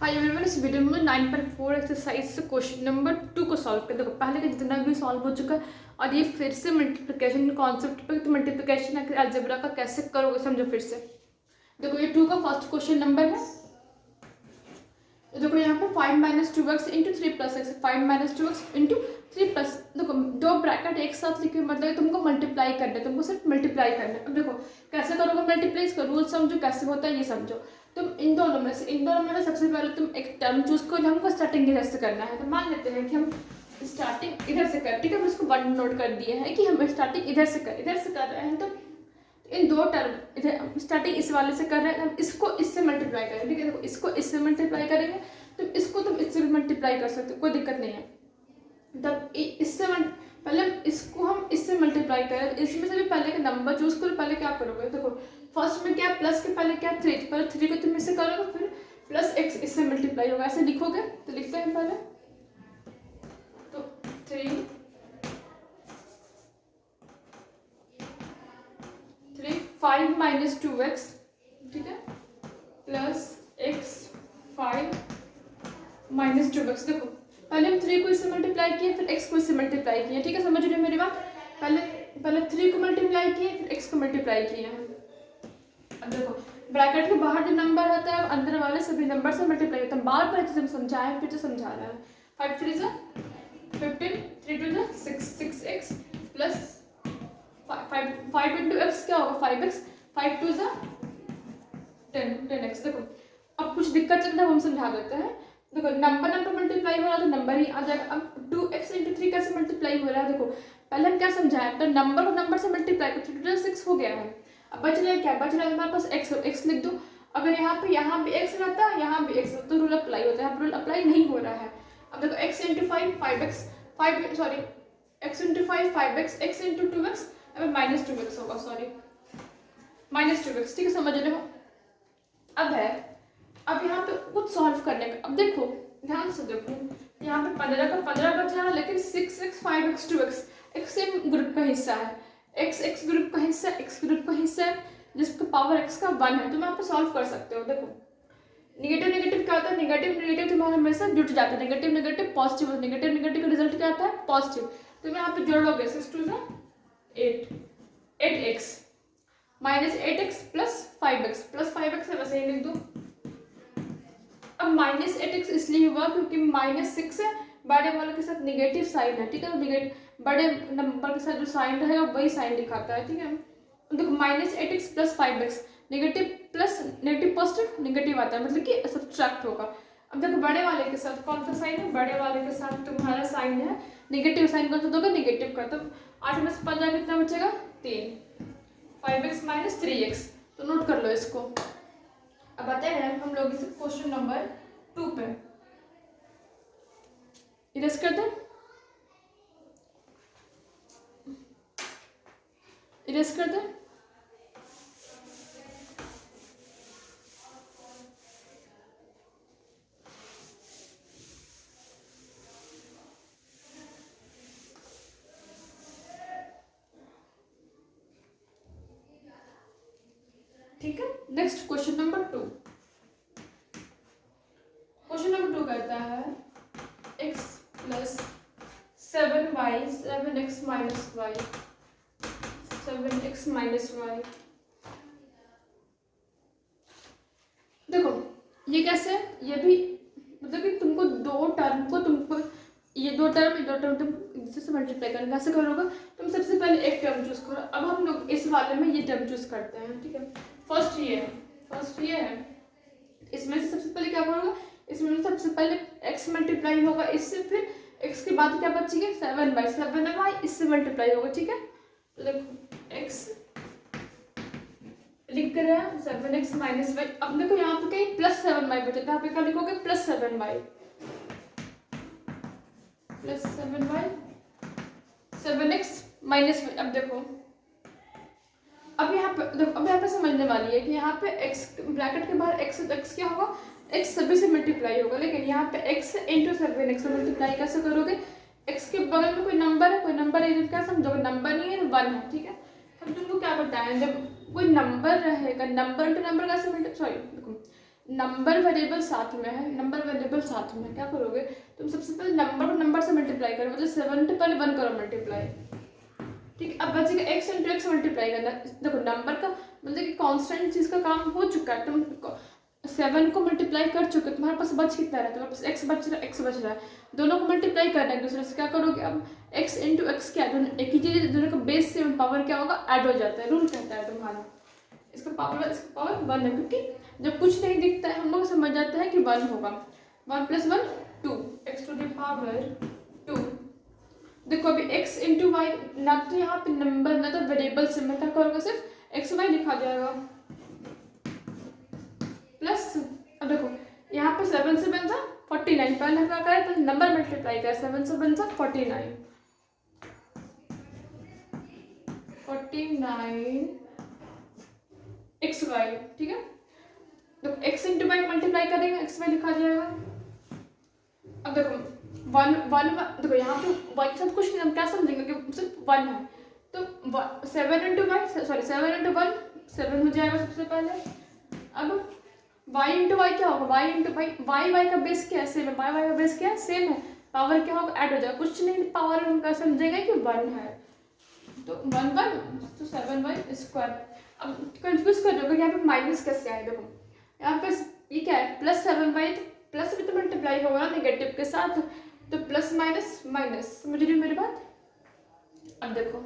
Hi everyone, इस video में 9.4 exercise से क्वेश्चन नंबर 2 को सॉल्व कर। देखो पहले का जितना भी सॉल्व हो चुका है और ये फिर से मल्टीप्लिकेशन कॉन्सेप्ट पे, तो मल्टीप्लिकेशन अलजेब्रा का कैसे करोगे समझो फिर से। देखो ये 2 का फर्स्ट क्वेश्चन नंबर है। देखो यहाँ पे 5 minus 2x into 3 plus x, 5 minus 2x into 3 plus. देखो दो ब्रैकेट एक साथ लिखे मतलब तुमको मल्टीप्लाई करना है, तुमको सिर्फ मल्टीप्लाई करना है। अब देखो कैसे करोगे मल्टीप्लाई, इसका रूल समझो कैसे होता है ये समझो। तुम इन दोनों में से सबसे पहले तुम एक टर्म चूज करो, हमको स्टार्टिंग इधर से करना है। तो मान लेते हैं कि हम स्टार्टिंग इधर से कर, ठीक है। हम इसको वन नोट कर दिए हैं कि हम स्टार्टिंग इधर से कर रहे हैं। तो इन दो टर्म इधर स्टार्टिंग इस वाले से कर रहे हैं, हम इसको इससे मल्टीप्लाई करेंगे, ठीक है। देखो इसको इससे मल्टीप्लाई करेंगे, तो इसको तुम इससे भी मल्टीप्लाई कर सकते हो, कोई दिक्कत नहीं है। तब इससे पहले इसको हम इससे मल्टीप्लाई करें, इसमें से भी पहले का नंबर चूज करो। पहले क्या करोगे, देखो फर्स्ट में क्या प्लस के पहले क्या 3, पहले 3 को तुम इससे करोगे, फिर प्लस x इससे मल्टीप्लाई होगा, ऐसे लिखोगे। तो लिखते हैं पहले तो 5 माइनस 2x, ठीक है, प्लस x 5 माइनस 2x। देखो पहले हम 3 को इससे मल्टीप्लाई किए, फिर x को इससे मल्टीप्लाई किए, ठीक है। समझ रहे हो मेरी बात। पहले 3 को मल्टीप्लाई किए, फिर x को मल्टीप्लाई किए हैं। अब देखो ब्रैकेट के बाहर जो नंबर होता है अंदर वाले सभी नंबर से मल्टीप्लाई होता है। बार बार जब समझाएं फिर से समझा रहे हैं। 5 3 ज़ा 15, 3 2 ज़ा 6, 6x प्लस 5 इंटू एक्स क्या होगा 5x, 5 2 ज़ा 10, 10x। देखो अब कुछ दिक्कत चलता है वो हम समझा देते हैं। देखो नंबर मल्टीप्लाई हो रहा है तो नंबर ही आ जाएगा। अब 2x इंटू 3 कैसे मल्टीप्लाई हो रहा है, देखो पहले हम क्या समझाएं, तो नंबर को नंबर से मल्टीप्लाई कर, टोटल 6 हो गया है। अब बच रहा है क्या, बच रहा है हमारे पास x लिख दो। अगर यहाँ पे x रहता है, यहाँ भी x तो रूल अप्लाई होता है, यहाँ रूल अप्लाई नहीं हो रहा है। अब देखो x into 5 5x, x into 5 5x, x into 2x अब माइनस 2x होगा, सॉरी माइनस 2x, ठीक है। समझ रहे हो। अब यहाँ पे कुछ सॉल्व करने का, अब देखो ध्यान से देखो, यहाँ पे 15 का 15 बच रहा है, लेकिन 6x 5x 2x एक सेम ग्रुप का हिस्सा है, x ग्रुप का हिस्सा, x ग्रुप का हिस्सा है जिसका पावर x का 1 है। तो मैं यहाँ पे सॉल्व कर सकते हो। देखो नेगेटिव क्या होता है, नेगेटिव तुम्हारे हमेशा जुट जाता है, नेगेटिव पॉजिटिव, नेगेटिव का रिजल्ट क्या आता है पॉजिटिव। तो मैं यहाँ पे जोड़ोगे 6 2 ज़ा 8x minus 8x plus 5x है, वैसे ही लिख दो। अब माइनस 8x इसलिए हुआ क्योंकि माइनस 6 है, बड़े वाले के साथ नेगेटिव साइन है, ठीक है। नेगेटिव बड़े नंबर के साथ जो साइन रहेगा वही साइन दिखाता है, ठीक है। देखो minus 8x plus 5x, negative plus negative positive negative आता है, मतलब कि सब्ट्रैक्ट होगा। अब देखो बड़े वाले के साथ कौन सा साइन है, बड़े वाले के साथ तुम्हारा साइन है नेगेटिव साइन, कौन सा दोगे नेगेटिव का। तो 8 में से 15 कितना बचेगा 3, 5x माइनस 3x। तो नोट कर लो इसको। अब आते हैं हम लोग इस क्वेश्चन नंबर 2 पे। इरेज कर दे, इरेज कर दे। ठीक है, next question number 2। Question number 2 कहता है x plus 7y 7x minus y 7x minus y। देखो ये कैसे, ये भी मतलब कि तुमको दो टर्म ये दो टर्म तुम इससे मल्टीप्लाई करना, कैसे करोगे। तुम सबसे पहले एक टर्म चूज करो। अब हम लोग इस वाले में ये टर्म चूज करते हैं, ठीक है। फर्स्ट ये है, इसमें से सबसे पहले क्या करोगे, इसमें सबसे पहले x मल्टीप्लाई होगा इससे, फिर x के बाद क्या बचेगी 7y इससे मल्टीप्लाई होगा, ठीक है। तो देखो x लिख कर रहे हैं 7x माइनस y। अब देखो यहाँ पे कहीं प्लस 7y बचे, तो यहाँ पे क्या लिखोगे plus 7y plus 7y 7x minus y। अब देखो अब यहाँ पे समझने वाली है कि यहाँ पे x ब्रैकेट के बाहर x क्या होगा, x सभी से मल्टीप्लाई होगा, लेकिन यहाँ पे x इंटू 7x मल्टीप्लाई कैसे करोगे। x के बगल में कोई नंबर है, क्या समझोगे, नंबर नहीं है 1 है, ठीक है। हम तुमको क्या बताएं, जब कोई नंबर रहेगा, नंबर टू नंबर कैसे मल्टीप्लाई, सॉरी देखो नंबर वेरिएबल साथ में है, नंबर वेरिएबल साथ में, क्या करोगे तुम सबसे पहले नंबर को नंबर से मल्टीप्लाई करो, मतलब 7 के पहले 1 करो मल्टीप्लाई, ठीक है। अब बचेगा x इंटू एक्स मल्टीप्लाई करना। देखो नंबर का मतलब कि कांस्टेंट चीज़ का काम हो चुका है, तुम 7 को मल्टीप्लाई कर चुके, तुम्हारे पास बच कितना रहा है, तुम्हारे पास x बच रहा है, x बच रहा है, दोनों को मल्टीप्लाई करना है एक दूसरे से। क्या करोगे अब x इंटू एक्स क्या, दोनों एक ही चीज़, दोनों का बेस से पावर क्या होगा, ऐड हो जाता है, रूल कहता है तुम्हारा। इसका पावर 1 है, क्योंकि जब कुछ नहीं दिखता है हम लोग समझ जाते हैं कि 1 होगा। 1 + 1 2, x टू द पावर 2। देखो अभी x इंटू वाई, ना तो यहाँ पे नंबर ना तो वेरिएबल से, मैं क्या करूँगा सिर्फ x y लिखा जाएगा प्लस। अब देखो यहाँ पे 7 से बन जा 49, पहले हम क्या करें, पहले नंबर मल्टीप्लाई करें, 7 से बन जा 49 एक्स वाई, ठीक है। देखो x इंटू वाई मल्टीप्लाई करेंगे, एक्स वाई लिखा जाएगा। अब देखो 1 देखो यहाँ पे y के साथ कुछ नहीं, हम क्या समझेंगे कि सिर्फ 1 है, तो 7 इंटू वाई, सॉरी 7 इंटू 1 7 हो जाएगा सबसे पहले। अब y इंटू वाई क्या होगा, y इंटू वाई का बेस क्या है, सेम है, वाई का बेस क्या है, सेम है, पावर क्या होगा, ऐड हो जाएगा, कुछ नहीं, पावर हम क्या समझेंगे कि 1 है, तो 1 1 तो 7y²। अब कंफ्यूज कर दोगे यहाँ पे माइनस कैसे आए, देखो यहाँ पे ये क्या है +7y, तो प्लस भी तो मल्टीप्लाई होगा ना नेगेटिव के साथ, तो प्लस माइनस माइनस, समझ रही हो मेरी बात। अब देखो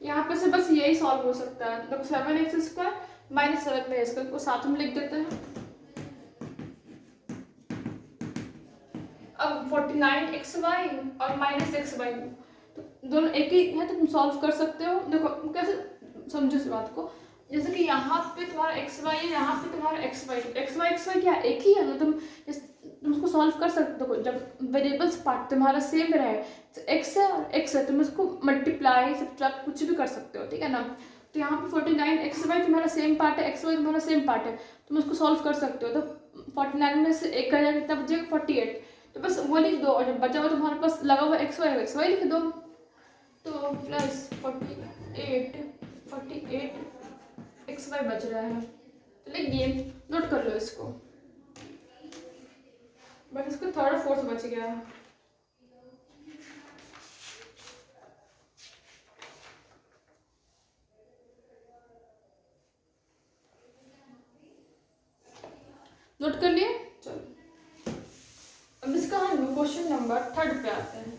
यहाँ पे से बस यही सॉल्व हो सकता है, तो 7x² - 7y² को साथ में लिख देते हैं। अब 49xy और -xy, तो दोनों एक ही है, तो तुम सॉल्व कर सकते हो। देखो कैसे समझो इस बात को, जैसे कि यहाँ पे तुम्हारा xy है, यहाँ पे तुम्हारा xy क्या एक ही है, मतलब तुम उसको सॉल्व कर सकते हो। जब वेरिएबल्स पार्ट तुम्हारा सेम रहे, तो x है और x है, तुम इसको मल्टीप्लाई सब्ट्रैक्ट कुछ भी कर सकते हो, ठीक है ना। तो यहाँ पे 49xy तुम्हारा सेम पार्ट है, xy तुम्हारा सेम पार्ट है, तुम उसको सॉल्व कर सकते हो। तो 49 में से एक का कितना बचेगा 48, तो बस वो लिख दो, और जब बचा हुआ तुम्हारे पास लगा हुआ xy लिख दो, तो प्लस 48 xy बच रहा है, तो लिखिए, नोट कर लो इसको, बट इसको 3rd और 4th बच गया है। नोट कर लिए, चलो अब इसका हम क्वेश्चन नंबर 3rd पे आते हैं।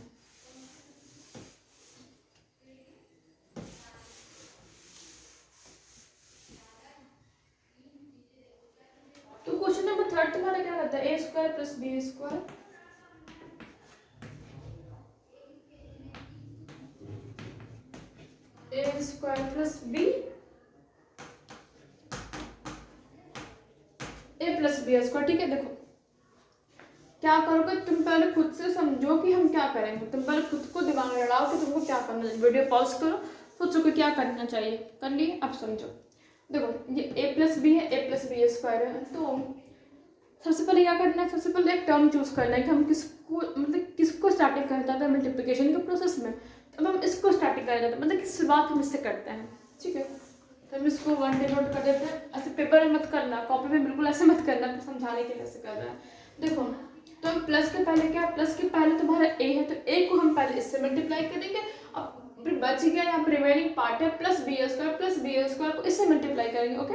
तो क्वेश्चन नंबर 3rd तुम्हारा क्या रहता है, a² + b² a² + b a + b², ठीक है। देखो क्या करोगे तुम, पहले खुद से समझो कि हम क्या करेंगे, तुम पहले खुद को दिमाग में लड़ाओ कि तुमको क्या करना है, वीडियो पॉज करो, सोचो कि क्या करना चाहिए, कर लिए। अब समझो, देखो ये a + b है, a + b² है, तो सबसे पहले क्या करना है, सबसे पहले एक टर्म चूज करना है कि हम किसको, मतलब किसको स्टार्टिंग करना चाहते हैं मल्टीप्लिकेशन के प्रोसेस में, तो हम इसको स्टार्टिंग करना चाहते हैं, मतलब कि शुरुआत हम इससे करते हैं, ठीक है। तो हम इसको 1 डे नोट कर देते हैं, ऐसे पेपर में मत करना, कॉपी में बिल्कुल ऐसे मत करना, समझाने के लिए ऐसे कर रहे हैं। देखो तो हम प्लस के पहले क्या, प्लस के पहले तुम्हारा a है, तो a को हम पहले इससे मल्टीप्लाई करेंगे, अब फिर बच गया यहाँ पर रिमेनिंग पार्ट है +b² को इससे मल्टीप्लाई करेंगे, ओके।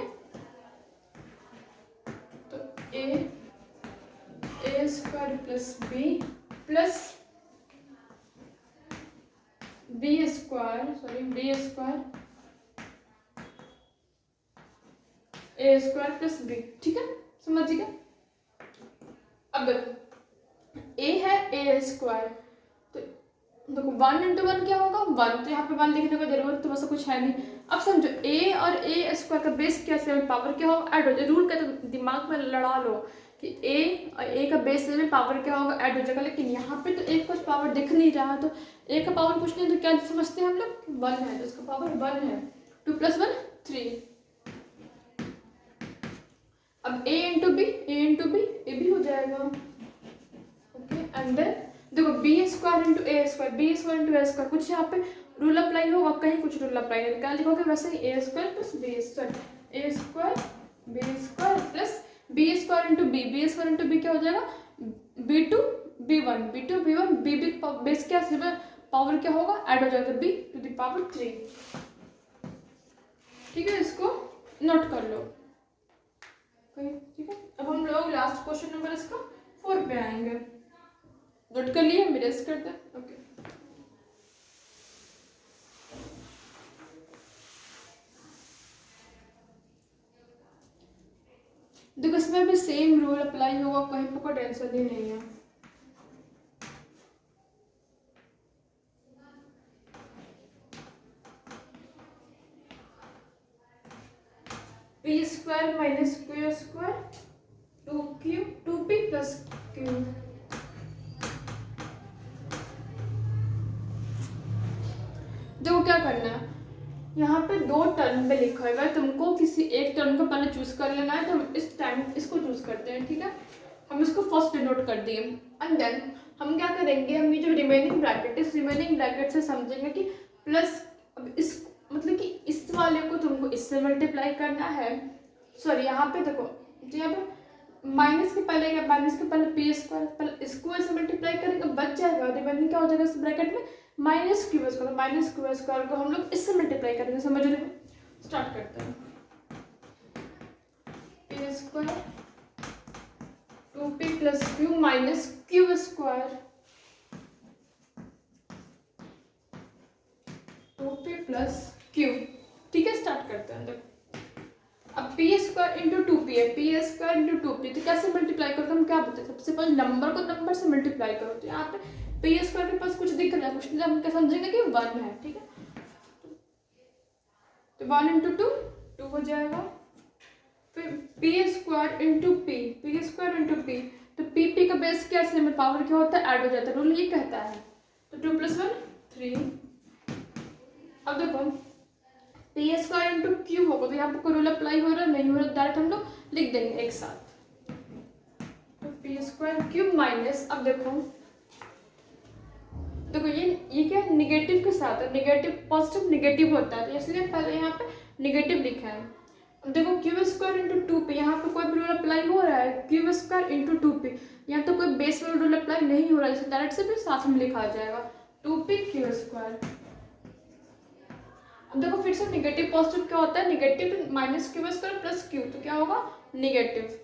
तो a² + b + b, ठीक है, समझ गए। अब देखो a है a², तो देखो 1 × 1 क्या होगा 1, तो यहाँ पे 1 लिखने की जरूरत तो वैसे कुछ है नहीं। अब समझो a और a² का बेस क्या है, पावर क्या होगा, ऐड हो जाए, रूल का तो दिमाग में लड़ा लो कि a और a का बेस में पावर क्या होगा, ऐड हो जाएगा। लेकिन यहाँ पे तो एक कुछ पावर दिख नहीं रहा, तो a का पावर कुछ नहीं, तो क्या समझते हैं हम लोग 1 है, तो इसका पावर 1 है, 2 + 1 3। अब a × b a भी हो जाएगा, ओके। एंड देन देखो b² × a², कुछ यहाँ पे रूल अप्लाई होगा, कहीं कुछ रूल अप्लाई नहीं, क्या लिखोगे वैसे ही a² + b², a² b² b square into b क्या हो जाएगा, b2 b1 बी बेस क्या है, पावर क्या होगा, ऐड हो जाएगा b⁻3। ठीक है, इसको नोट कर लो। ठीक है, अब हम लोग लास्ट क्वेश्चन नंबर इसका 4 पे आएंगे। नोट कर लिए, हम रेस्ट करते हैं। ओके, देखो इसमें भी सेम रूल अप्लाई होगा, कहीं पर कोई टेंशन ही नहीं है। P square minus Q square 2p plus Q. देखो क्या करना है, यहाँ पे 2 टर्म पे लिखा है, तुमको किसी एक टर्म को पहले चूज कर लेना है, तो हम इस टाइम इसको चूज करते हैं। ठीक है, हम इसको फर्स्ट डिनोट कर दिए, एंड देन हम क्या करेंगे, हम ये जो रिमेनिंग ब्रैकेट, इस रिमेनिंग ब्रैकेट से समझेंगे कि प्लस, अब इस मतलब कि इस वाले को तुमको इससे मल्टीप्लाई करना है। सॉरी, यहाँ पे देखो, यहाँ पे माइनस के पहले पी स्क्वायर, पहले इसको ऐसे मल्टीप्लाई करेंगे, बच जाएगा, रिमेनिंग क्या हो जाएगा इस ब्रैकेट में, माइनस क्यू स्क्वायर को हम लोग इससे मल्टीप्लाई करेंगे। समझ रहे हो, स्टार्ट करते हैं। P square 2p plus Q minus Q square 2p plus Q. ठीक है, स्टार्ट करते हैं। देखो अब पी स्क्वायर इंटू 2p है, पी स्क्वायर इंटू 2p, तो कैसे मल्टीप्लाई करते हैं, हम क्या बोलते हैं, सबसे पहले नंबर को नंबर से मल्टीप्लाई करो। तो यहाँ पे पी स्क्वायर के पास कुछ दिख रहा है, कुछ नहीं, हम क्या समझेंगे कि 1 है। ठीक है, तो 1 इंटू 2 हो जाएगा, फिर पी स्क्वायर इंटू पी, तो पी का बेस क्या है, पावर क्या होता है, ऐड हो जाता है, रूल ये कहता है। तो 2 + 1 3। अब देखो पी स्क्वायर इंटू क्यू होगा, तो यहाँ पर कोई रूल अप्लाई हो रहा है, नहीं हो रहा, डायरेक्ट हम लोग लिख देंगे एक साथ। तो पी स्क्वायर क्यूब माइनस, अब देखो ये क्या है, निगेटिव के साथ है, निगेटिव पॉजिटिव निगेटिव होता है, तो इसलिए पहले यहाँ पे निगेटिव लिखा है। अब देखो क्यू स्क्वायर इंटू 2p, यहाँ पे कोई रूल अप्लाई हो रहा है, क्यू स्क्वायर इंटू 2p, यहाँ तो कोई बेस वाला रूल अप्लाई नहीं हो रहा है, इसे डायरेक्ट से भी साथ में लिखा जाएगा 2p क्यू स्क्वायर। अब देखो फिर से निगेटिव पॉजिटिव क्या होता है, negative minus Q square plus Q, तो क्या होगा, निगेटिव।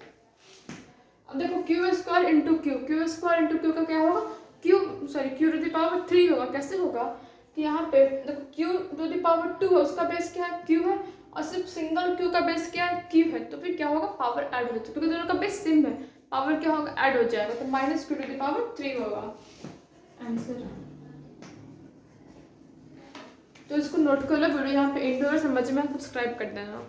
अब देखो क्यू स्क्वायर इंटू क्यू का क्या होगा, क्यू टू द पावर 3 होगा। कैसे होगा कि यहाँ पे देखो क्यू टू द पावर 2 है, उसका बेस क्या है, क्यू है, और सिर्फ सिंगल क्यू का बेस क्या है, क्यू है, तो फिर क्या होगा, पावर ऐड हो जाता है, क्योंकि दोनों का बेस सेम है, पावर क्या होगा, ऐड हो जाएगा, तो minus q to the power 3 होगा आंसर। तो इसको नोट कर लो, वीडियो यहाँ पे एंड हो, समझ में सब्सक्राइब कर देना।